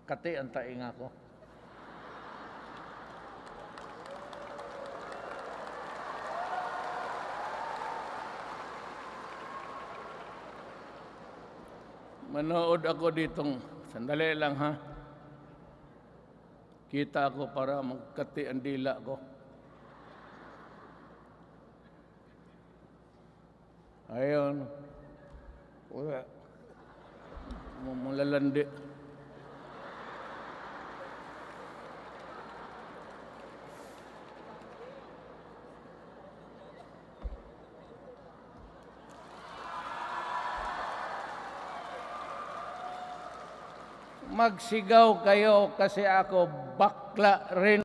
kati ang tainga ko. Manood ako ditong, sandali lang ha. Kita ako para magkati ang dila ko. Ayun. Wala. Mulalandi. Magsigaw kayo kasi ako bakla rin.